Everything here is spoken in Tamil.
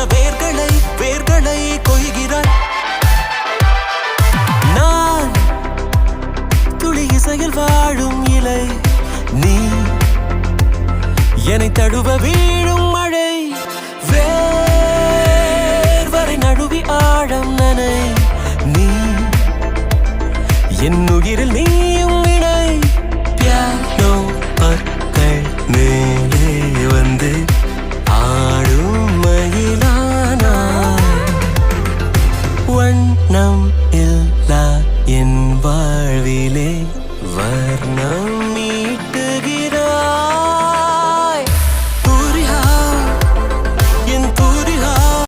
ஆழமான வேர்களை கொய்கிறாய். நான் துளி இசையில் வாழும் இலை, நீ என்னை தழுவ வீழும் மழை. வேர்வரை நழுவி ஆழம் நனை, நீ என் உயிரில் நீ